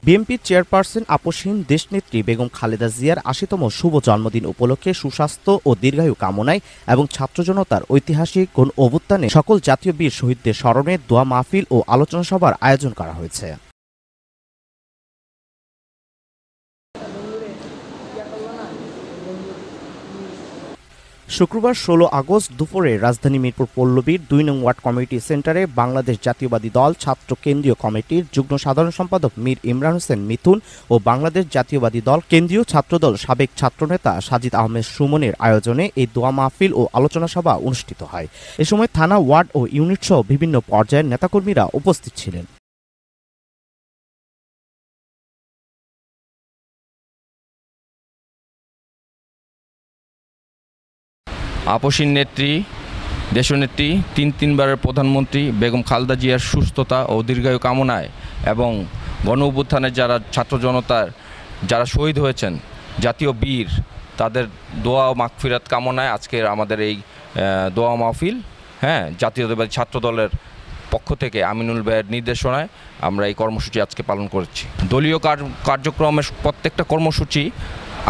বিএনপির চেয়ারপারসন আপসহীন দেশনেত্রী বেগম খালেদা জিয়ার ৮০তম শুভ জন্মদিন উপলক্ষে সুস্বাস্থ্য ও দীর্ঘায়ু কামনায় এবং ছাত্র জনতার ঐতিহাসিক গণ অভ্যুত্থানে সকল জাতীয় বীর শহীদদের স্মরণে দোয়া মাহফিল ও আলোচনা সভার আয়োজন করা হয়েছে। শুক্রবার ১৬ আগস্ট দুপুরে রাজধানী মিরপুর পল্লবীর ২ নং ওয়ার্ড কমিউনিটি সেন্টারে বাংলাদেশ জাতীয়বাদী দল ছাত্র কেন্দ্রীয় কমিটির যুগ্ম সাধারণ সম্পাদক মীর ইমরান হোসেন মিথুন ও বাংলাদেশ জাতীয়বাদী দল কেন্দ্রীয় ছাত্রদল সাবেক ছাত্রনেতা সাজিদ আহমেদ সুমনের আয়োজনে এই দোয়া মাহফিল ও আলোচনা সভা অনুষ্ঠিত হয়। এ সময় থানা, ওয়ার্ড ও ইউনিট সহ বিভিন্ন পর্যায়ের নেতাকর্মীরা উপস্থিত ছিলেন। আপসহীন নেত্রী, দেশনেত্রী, তিনবারের প্রধানমন্ত্রী বেগম খালেদা জিয়ার সুস্থতা ও দীর্ঘায়ু কামনায় এবং গণ অভ্যুত্থানের যারা ছাত্র জনতার যারা শহীদ হয়েছেন, জাতীয় বীর, তাদের দোয়া ও মাগফিরাত কামনায় আজকের আমাদের এই দোয়া মাহফিল জাতীয়তাবাদী ছাত্র দলের পক্ষ থেকে আমিনুল ভাইয়ের নির্দেশনায় আমরা এই কর্মসূচি আজকে পালন করেছি। দলীয় কার্যক্রমের প্রত্যেকটা কর্মসূচি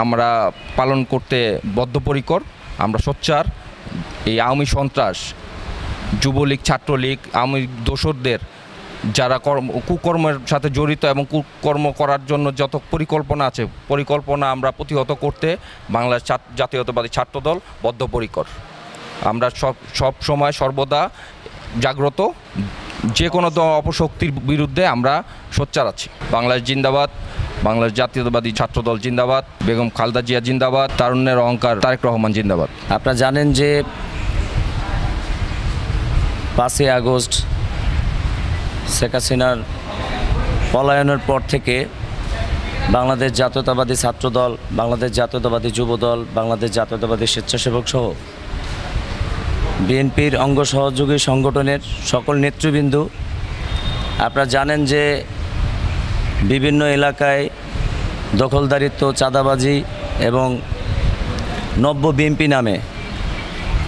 আমরা পালন করতে বদ্ধপরিকর। আমরা সোচ্চার এই আওয়ামী সন্ত্রাস, যুবলীগ, ছাত্রলীগ, আওয়ামী দোসরদের যারা কুকর্মের সাথে জড়িত এবং কুকর্ম করার জন্য যত পরিকল্পনা আমরা প্রতিহত করতে বাংলাদেশ জাতীয়তাবাদী ছাত্রদল বদ্ধপরিকর। আমরা সব সময় সর্বদা জাগ্রত, যে কোনো অপশক্তির বিরুদ্ধে আমরা সোচ্চার আছি। বাংলাদেশ জিন্দাবাদ, বাংলাদেশ জাতীয়তাবাদী ছাত্রদল জিন্দাবাদ, বেগম খালেদা জিয়া জিন্দাবাদ, তারুণ্যের অহংকার তারেক রহমান জিন্দাবাদ। আপনারা জানেন যে ৫ই আগস্ট শেখ হাসিনার পলায়নের পর থেকে বাংলাদেশ জাতীয়তাবাদী ছাত্রদল, বাংলাদেশ জাতীয়তাবাদী যুবদল, বাংলাদেশ জাতীয়তাবাদী স্বেচ্ছাসেবক সহ বিএনপির অঙ্গ সহযোগী সংগঠনের সকল নেতৃবৃন্দ, আপনারা জানেন যে বিভিন্ন এলাকায় দখলদারিত্ব, চাঁদাবাজি এবং নব্য বিএনপি নামে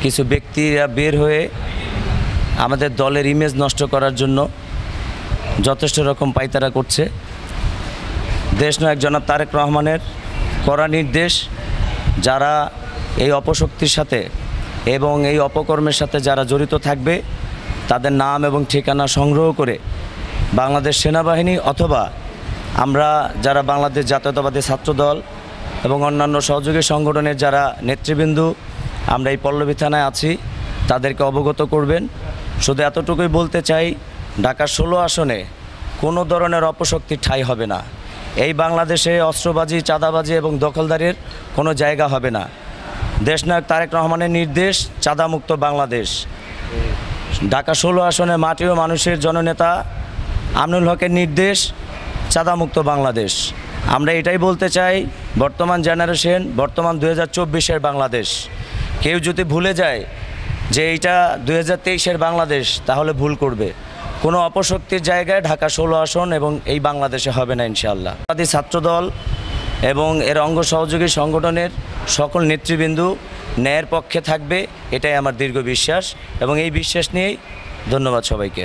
কিছু ব্যক্তিরা বের হয়ে আমাদের দলের ইমেজ নষ্ট করার জন্য যথেষ্ট রকম পায়তারা করছে। দেশনায়ক জনাব তারেক রহমানের কড়া নির্দেশ, যারা এই অপশক্তির সাথে এবং এই অপকর্মের সাথে যারা জড়িত থাকবে তাদের নাম এবং ঠিকানা সংগ্রহ করে বাংলাদেশ সেনাবাহিনী অথবা আমরা যারা বাংলাদেশ জাতীয়তাবাদী ছাত্রদল এবং অন্যান্য সহযোগী সংগঠনের যারা নেতৃবৃন্দ আমরা এই পল্লবী থানায় আছি তাদেরকে অবগত করবেন। শুধু এতটুকুই বলতে চাই, ঢাকা ১৬ আসনে কোনো ধরনের অপশক্তির ঠাঁই হবে না। এই বাংলাদেশে অস্ত্রবাজি, চাঁদাবাজি এবং দখলদারির কোনো জায়গা হবে না। দেশনায়ক তারেক রহমানের নির্দেশ, চাঁদামুক্ত বাংলাদেশ। ঢাকা ১৬ আসনে মাটি ও মানুষের জননেতা আমিনুল হকের নির্দেশ, চাঁদামুক্ত বাংলাদেশ। আমরা এটাই বলতে চাই, বর্তমান জেনারেশন, বর্তমান 2024-এর বাংলাদেশ। কেউ যদি ভুলে যায় যে এইটা 2023-এর বাংলাদেশ, তাহলে ভুল করবে। কোনো অপশক্তির জায়গায় ঢাকা ১৬ আসন এবং এই বাংলাদেশে হবে না ইনশাআল্লাহ। ছাত্রদল এবং এর অঙ্গ সহযোগী সংগঠনের সকল নেতৃবৃন্দ ন্যায়ের পক্ষে থাকবে, এটাই আমার দীর্ঘ বিশ্বাস এবং এই বিশ্বাস নিয়েই ধন্যবাদ সবাইকে।